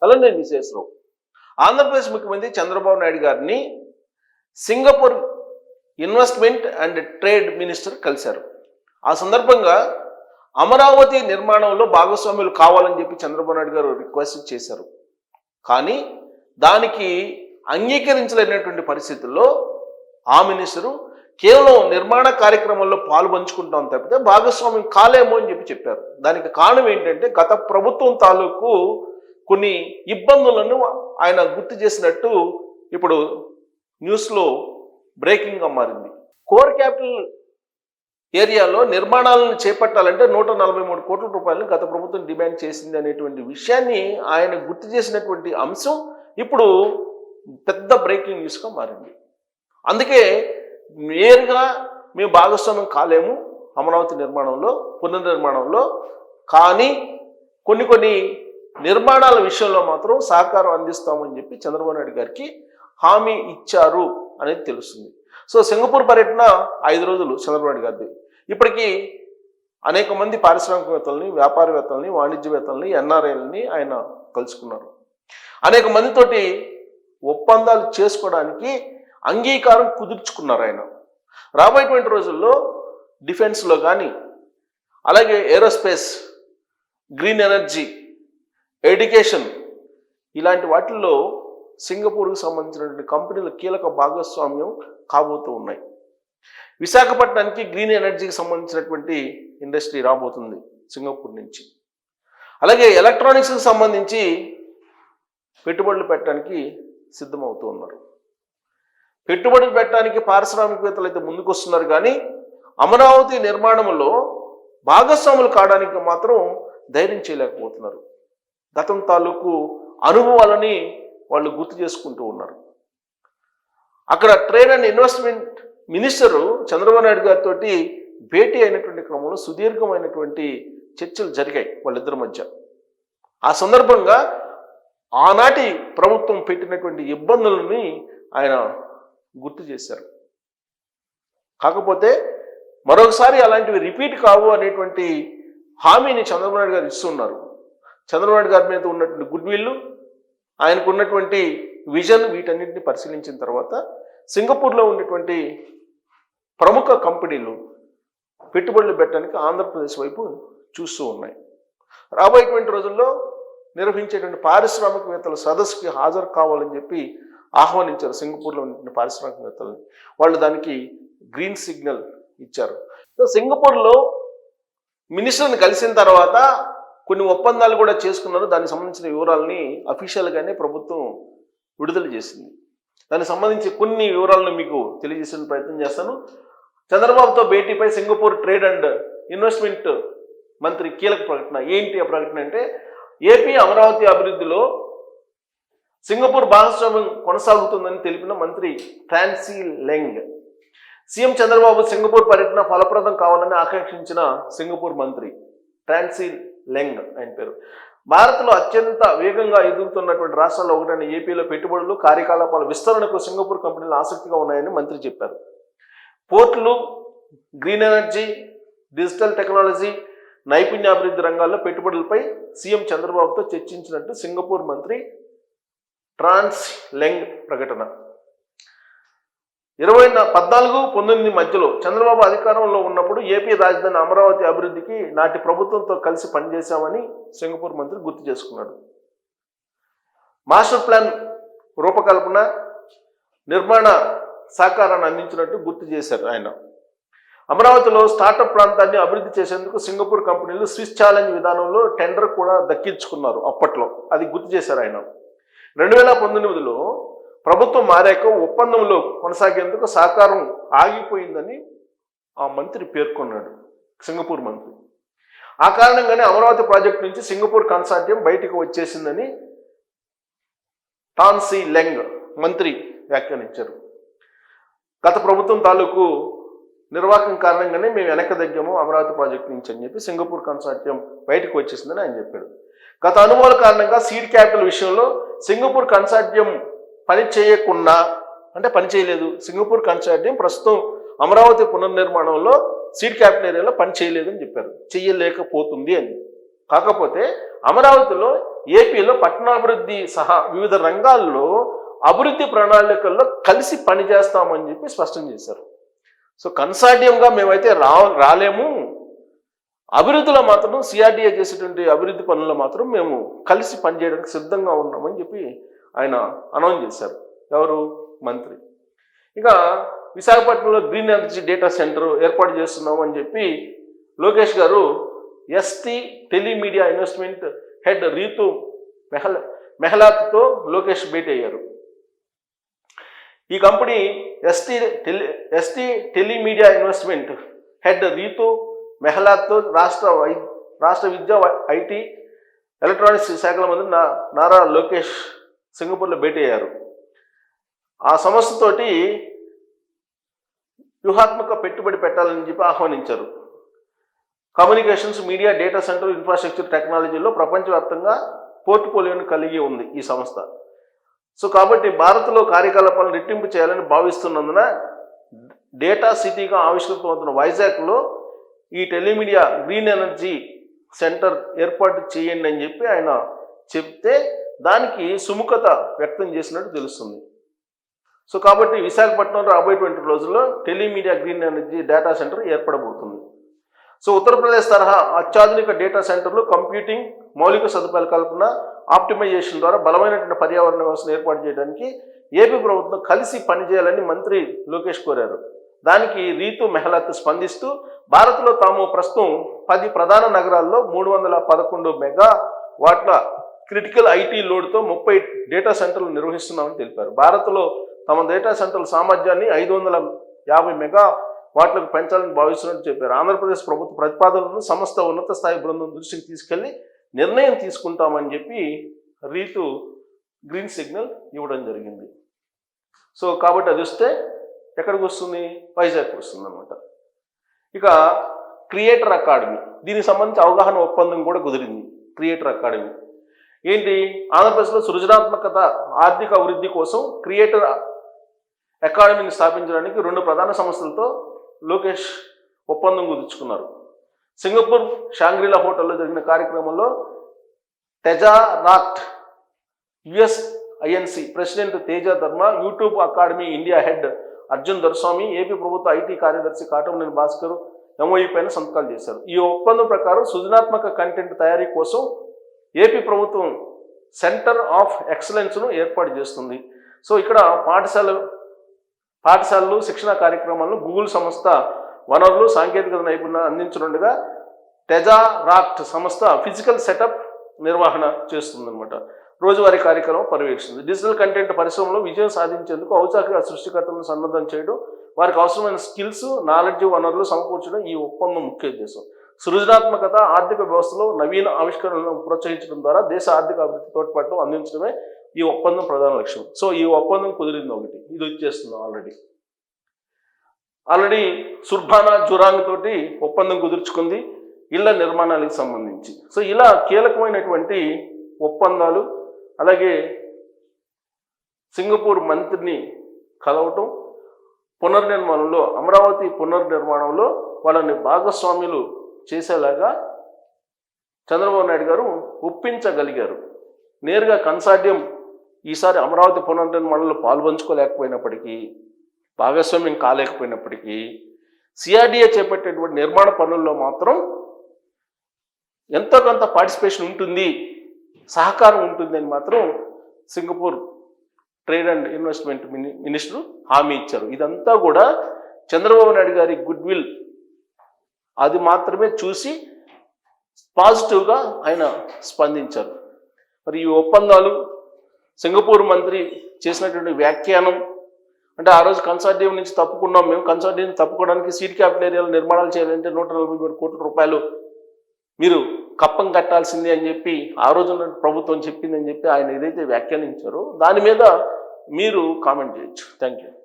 తలనేని విశ్వేశ్వరరావు ఆంధ్రప్రదేశ్ ముఖ్యమంత్రి చంద్రబాబు నాయుడు గారిని Singapore investment and trade minister కలిశారు. ఆ సందర్భంగా అమరావతి నిర్మాణంలో భాగస్వాములు కావాలని చెప్పి చంద్రబాబు నాయుడు గారు రిక్వెస్ట్ చేశారు. కానీ దానికి అంగీకరించలేనటువంటి పరిస్థితుల్లో ఆ మినిస్టరు కేవలం నిర్మాణ కార్యక్రమంలో పాలు పంచుకుంటాం తప్పితే భాగస్వామ్యం కాలేమో అని చెప్పారు. దానికి కారణం ఏంటంటే గత ప్రభుత్వం తాలూకు కొన్ని ఇబ్బందులను ఆయన గుర్తు చేసినట్టు ఇప్పుడు న్యూస్లో బ్రేకింగ్గా మారింది. కోర్ క్యాపిటల్ ఏరియాలో నిర్మాణాలను చేపట్టాలంటే 143 కోట్ల రూపాయలను గత ప్రభుత్వం డిమాండ్ చేసింది అనేటువంటి విషయాన్ని ఆయన గుర్తు చేసినటువంటి అంశం ఇప్పుడు పెద్ద బ్రేకింగ్ న్యూస్గా మారింది. అందుకే నేరుగా మేము భాగస్వామ్యం కాలేము అమరావతి నిర్మాణంలో, పునర్నిర్మాణంలో, కానీ కొన్ని నిర్మాణాల విషయంలో మాత్రం సహకారం అందిస్తామని చెప్పి చంద్రబాబు నాయుడు గారికి హామీ ఇచ్చారు అనేది తెలుస్తుంది. సో సింగపూర్ పర్యటన 5 రోజులు చంద్రబాబు నాయుడు గారిది. ఇప్పటికీ అనేక మంది పారిశ్రామికవేత్తలని, వ్యాపారవేత్తలని, వాణిజ్యవేత్తలని, ఎన్ఆర్ఐలని ఆయన కలుసుకున్నారు. అనేక మందితోటి ఒప్పందాలు చేసుకోవడానికి అంగీకారం కుదుర్చుకున్నారు ఆయన. రాబోయేటువంటి రోజుల్లో డిఫెన్స్లో కానీ, అలాగే ఏరోస్పేస్, గ్రీన్ ఎనర్జీ, ఎడ్యుకేషన్ ఇలాంటి వాటిల్లో సింగపూర్కు సంబంధించినటువంటి కంపెనీల కీలక భాగస్వామ్యం కాబోతూ ఉన్నాయి. విశాఖపట్నానికి గ్రీన్ ఎనర్జీకి సంబంధించినటువంటి ఇండస్ట్రీ రాబోతుంది సింగపూర్ నుంచి. అలాగే ఎలక్ట్రానిక్స్కి సంబంధించి పెట్టుబడులు పెట్టడానికి సిద్ధమవుతూ ఉన్నారు. పెట్టుబడులు పెట్టడానికి పారిశ్రామికవేత్తలు అయితే ముందుకు వస్తున్నారు, కానీ అమరావతి నిర్మాణంలో భాగస్వాములు కావడానికి మాత్రం ధైర్యం చేయలేకపోతున్నారు. గతం తాలూకు అనుభవాలని వాళ్ళు గుర్తు చేసుకుంటూ ఉన్నారు. అక్కడ trade and investment minister Chandrababu Naidu గారితో భేటీ అయినటువంటి క్రమంలో సుదీర్ఘమైనటువంటి చర్చలు జరిగాయి వాళ్ళిద్దరి మధ్య. ఆ సందర్భంగా ఆనాటి ప్రభుత్వం పెట్టినటువంటి ఇబ్బందులని ఆయన గుర్తు చేశారు. కాకపోతే మరొకసారి అలాంటివి రిపీట్ కావు అనేటువంటి హామీని చంద్రబాబు నాయుడు గారు ఇస్తున్నారు. చంద్రబాబు నాయుడు గారి మీద ఉన్నటువంటి గుడ్ విల్, ఆయనకు ఉన్నటువంటి విజన్, వీటన్నిటిని పరిశీలించిన తర్వాత సింగపూర్లో ఉన్నటువంటి ప్రముఖ కంపెనీలు పెట్టుబడులు పెట్టడానికి ఆంధ్రప్రదేశ్ వైపు చూస్తూ ఉన్నాయి. రాబోయేటువంటి రోజుల్లో నిర్వహించేటువంటి పారిశ్రామికవేత్తల సదస్సుకి హాజరు కావాలని చెప్పి ఆహ్వానించారు సింగపూర్లో ఉన్నటువంటి పారిశ్రామికవేత్తలని. వాళ్ళు దానికి గ్రీన్ సిగ్నల్ ఇచ్చారు. సో సింగపూర్లో మినిస్టర్ని కలిసిన తర్వాత కొన్ని ఒప్పందాలు కూడా చేసుకున్నారు. దానికి సంబంధించిన వివరాలని అఫీషియల్గానే ప్రభుత్వం విడుదల చేసింది. దానికి సంబంధించి కొన్ని వివరాలను మీకు తెలియజేసే ప్రయత్నం చేస్తాను. చంద్రబాబుతో భేటీపై సింగపూర్ ట్రేడ్ అండ్ ఇన్వెస్ట్మెంట్ మంత్రి కీలక ప్రకటన. ఏంటి ఆ ప్రకటన అంటే, ఏపీ అమరావతి అభివృద్ధిలో సింగపూర్ భాగస్వామ్యం కొనసాగుతుందని తెలిపిన మంత్రి ఫ్రాన్సీ లెంగ్. సీఎం చంద్రబాబు సింగపూర్ పర్యటన ఫలప్రదం కావాలని ఆకాంక్షించిన సింగపూర్ మంత్రి ఫ్రాన్సీ లెంగ్ ఆయన పేరు. భారత్లో అత్యంత వేగంగా ఎదుగుతున్నటువంటి రాష్ట్రాల్లో ఒకటైన ఏపీలో పెట్టుబడులు, కార్యకలాపాల విస్తరణకు సింగపూర్ కంపెనీలు ఆసక్తిగా ఉన్నాయని మంత్రి చెప్పారు. పోర్టులు, గ్రీన్ ఎనర్జీ, డిజిటల్ టెక్నాలజీ, నైపుణ్యాభివృద్ధి రంగాల్లో పెట్టుబడులపై సీఎం చంద్రబాబుతో చర్చించినట్టు సింగపూర్ మంత్రి ట్రాన్స్ లెంగ్ ప్రకటన. 2014-19 మధ్యలో చంద్రబాబు అధికారంలో ఉన్నప్పుడు ఏపీ రాజధాని అమరావతి అభివృద్ధికి నాటి ప్రభుత్వంతో కలిసి పనిచేశామని సింగపూర్ మంత్రి గుర్తు చేసుకున్నాడు. మాస్టర్ ప్లాన్ రూపకల్పన, నిర్మాణ సహకారాన్ని అందించినట్టు గుర్తు చేశారు ఆయన. అమరావతిలో స్టార్టప్ ప్రాంతాన్ని అభివృద్ధి చేసేందుకు సింగపూర్ కంపెనీలు స్విస్ ఛాలెంజ్ విధానంలో టెండర్ కూడా దక్కించుకున్నారు అప్పట్లో. అది గుర్తు చేశారు ఆయన. 2019లో ప్రభుత్వం మారాక ఒప్పందంలో కొనసాగేందుకు సహకారం ఆగిపోయిందని ఆ మంత్రి పేర్కొన్నాడు, సింగపూర్ మంత్రి. ఆ కారణంగానే అమరావతి ప్రాజెక్టు నుంచి సింగపూర్ కన్సార్టియం బయటకు వచ్చేసిందని టాన్సీ లెంగ్ మంత్రి వ్యాఖ్యానించారు. గత ప్రభుత్వం తాలూకు నిర్వాహకం కారణంగానే మేము వెనక్కి తగ్గాము అమరావతి ప్రాజెక్టు నుంచి అని చెప్పి సింగపూర్ కన్సార్టియం బయటకు వచ్చేసిందని ఆయన చెప్పాడు. గత అనుభవాల కారణంగా సీడ్ క్యాపిటల్ విషయంలో సింగపూర్ కన్సార్టియం పని చేయలేదు. సింగపూర్ కన్సార్టియం ప్రస్తుతం అమరావతి పునర్నిర్మాణంలో సీడ్ క్యాపిటల్ ఏరియాలో పని చేయలేదని చెప్పారు, చెయ్యలేకపోతుంది అని. కాకపోతే అమరావతిలో ఏపీలో పట్టణాభివృద్ధి సహా వివిధ రంగాల్లో అభివృద్ధి ప్రణాళికల్లో కలిసి పనిచేస్తామని చెప్పి స్పష్టం చేశారు. సో కన్సార్డియంగా మేమైతే రాలేము, అభివృద్ధిలో మాత్రం సిఆర్డీఏ చేసేటువంటి అభివృద్ధి పనుల్లో మాత్రం మేము కలిసి పనిచేయడానికి సిద్ధంగా ఉన్నామని చెప్పి ఆయన అనౌన్స్ చేశారు. ఎవరు? మంత్రి. ఇక విశాఖపట్నంలో గ్రీన్ ఎనర్జీ డేటా సెంటర్ ఏర్పాటు చేస్తున్నామని చెప్పి లోకేష్ గారు ST Telemedia investment head Ritu మెహ్లాత్తో లోకేష్ భేటీ అయ్యారు. ఈ company ST Telemedia investment head Ritu మెహ్లాత్తో రాష్ట్ర విద్యా ఐటీ ఎలక్ట్రానిక్స్ శాఖల మంత్రి నారా లోకేష్ సింగపూర్లో భేటీ అయ్యారు. ఆ సంస్థతోటి వ్యూహాత్మక పెట్టుబడి పెట్టాలని చెప్పి ఆహ్వానించారు. Communications, media, data centre, infrastructure టెక్నాలజీలో ప్రపంచవ్యాప్తంగా పోర్ట్ఫోలియోను కలిగి ఉంది ఈ సంస్థ. సో కాబట్టి భారత్లో కార్యకలాపాలను రెట్టింపు చేయాలని భావిస్తున్నందున డేటా సిటీగా ఆవిష్కృతమవుతున్న వైజాగ్లో ఈ టెలిమీడియా గ్రీన్ ఎనర్జీ సెంటర్ ఏర్పాటు చేయండి అని చెప్పి ఆయన చెప్తే దానికి సుముఖత వ్యక్తం చేసినట్టు తెలుస్తుంది. సో కాబట్టి విశాఖపట్నంలో రాబోయేటువంటి రోజుల్లో Telemedia green energy data centre ఏర్పడబోతుంది. సో ఉత్తరప్రదేశ్ తరహా అత్యాధునిక డేటా సెంటర్లు, కంప్యూటింగ్, మౌలిక సదుపాయాల కల్పన, ఆప్టిమైజేషన్ ద్వారా బలమైనటువంటి పర్యావరణ వ్యవస్థను ఏర్పాటు చేయడానికి ఏపీ ప్రభుత్వం కలిసి పనిచేయాలని మంత్రి లోకేష్ కోరారు. దానికి రీతు మెహ్లాత్ స్పందిస్తూ భారత్లో తాము ప్రస్తుతం 10 ప్రధాన నగరాల్లో 311 మెగావాట్ల క్రిటికల్ ఐటీ లోడ్తో 30 డేటా సెంటర్లు నిర్వహిస్తున్నామని తెలిపారు. భారత్లో తమ డేటా సెంటర్ల సామర్థ్యాన్ని 550 మెగావాట్లకు పెంచాలని భావిస్తున్నట్టు చెప్పారు. ఆంధ్రప్రదేశ్ ప్రభుత్వ ప్రతిపాదనలను సంస్థ ఉన్నత స్థాయి బృందం దృష్టికి తీసుకెళ్లి నిర్ణయం తీసుకుంటామని చెప్పి రీతు గ్రీన్ సిగ్నల్ ఇవ్వడం జరిగింది. సో కాబట్టి అది వస్తే ఎక్కడికి వస్తుంది? వైజాగ్కి వస్తుంది అనమాట. ఇక క్రియేటర్ అకాడమీ, దీనికి సంబంధించి అవగాహన ఒప్పందం కూడా కుదిరింది. క్రియేటర్ అకాడమీ ఏంటి? ఆంధ్రప్రదేశ్లో సృజనాత్మకత, ఆర్థిక అభివృద్ధి కోసం క్రియేటర్ అకాడమీని స్థాపించడానికి 2 ప్రధాన సంస్థలతో లోకేష్ ఒప్పందం కుదుర్చుకున్నారు. సింగపూర్ షాంగ్రీలా హోటల్లో జరిగిన కార్యక్రమంలో టెజారాక్ట్ యుఎస్ఐఎన్సి president Teja Dharma, YouTube Academy India head Arjun Darswami, AP ప్రభుత్వ ఐటీ కార్యదర్శి కాటమనేని భాస్కర్ ఎంఓయూ పైన సంతకాలు చేశారు. ఈ ఒప్పందం ప్రకారం సృజనాత్మక కంటెంట్ తయారీ కోసం ఏపీ ప్రభుత్వం సెంటర్ ఆఫ్ ఎక్సలెన్స్ను ఏర్పాటు చేస్తుంది. సో ఇక్కడ పాఠశాలలు, శిక్షణ కార్యక్రమాలను గూగుల్ సంస్థ వనరులు, సాంకేతిక నైపుణ్యం అందించనుండగా టెజారాక్ట్ సంస్థ ఫిజికల్ సెటప్ నిర్వహణ చేస్తుందన్నమాట. రోజువారీ కార్యక్రమం పర్యవేక్షిస్తుంది. డిజిటల్ కంటెంట్ పరిశ్రమలో విజయం సాధించేందుకు ఔత్సాహిక సృష్టికర్తలను సన్నద్ధం చేయడం, వారికి అవసరమైన స్కిల్స్, నాలెడ్జ్, వనరులు సమకూర్చడం ఈ ఒప్పందం ముఖ్య ఉద్దేశం. సృజనాత్మకత, ఆర్థిక వ్యవస్థలో నవీన ఆవిష్కరణలను ప్రోత్సహించడం ద్వారా దేశ ఆర్థిక అభివృద్ధి తోడ్పాటు అందించడమే ఈ ఒప్పందం ప్రధాన లక్ష్యం. సో ఈ ఒప్పందం కుదిరింది ఒకటి, ఇది వచ్చేస్తుంది ఆల్రెడీ సుర్బానా జురాంగ్ తోటి ఒప్పందం కుదుర్చుకుంది ఇళ్ల నిర్మాణాలకు సంబంధించి. సో ఇలా కీలకమైనటువంటి ఒప్పందాలు, అలాగే సింగపూర్ మంత్రిని కలవటం, పునర్నిర్మాణంలో, అమరావతి పునర్నిర్మాణంలో వాళ్ళని భాగస్వాములు చేసేలాగా చంద్రబాబు నాయుడు గారు ఒప్పించగలిగారు. నేరుగా కన్సార్డియం ఈసారి అమరావతి పునర్నిర్మాణంలో పాల్పంచుకోలేకపోయినప్పటికీ, భాగస్వామ్యం కాలేకపోయినప్పటికీ, సిఆర్డీఏ చేపట్టేటువంటి నిర్మాణ పనుల్లో మాత్రం ఎంతో కొంత పార్టిసిపేషన్ ఉంటుంది, సహకారం ఉంటుంది అని మాత్రం Singapore trade and investment minister హామీ ఇచ్చారు. ఇదంతా కూడా చంద్రబాబు నాయుడు గారి గుడ్ విల్ అది మాత్రమే చూసి పాజిటివ్గా ఆయన స్పందించారు. మరి ఈ ఒప్పందాలు, సింగపూర్ మంత్రి చేసినటువంటి వ్యాఖ్యానం అంటే ఆ రోజు కన్సార్డియం నుంచి తప్పుకున్నాం మేము, కన్సార్డియం తప్పుకోవడానికి సీడ్ క్యాపిటల్ ఏరియాలో నిర్మాణాలు చేయాలంటే 143 కోట్ల రూపాయలు మీరు కప్పం కట్టాల్సింది అని చెప్పి ఆ రోజున ప్రభుత్వం చెప్పిందని చెప్పి ఆయన ఏదైతే వ్యాఖ్యానించారో దాని మీద మీరు కామెంట్ చేయొచ్చు. Thank you.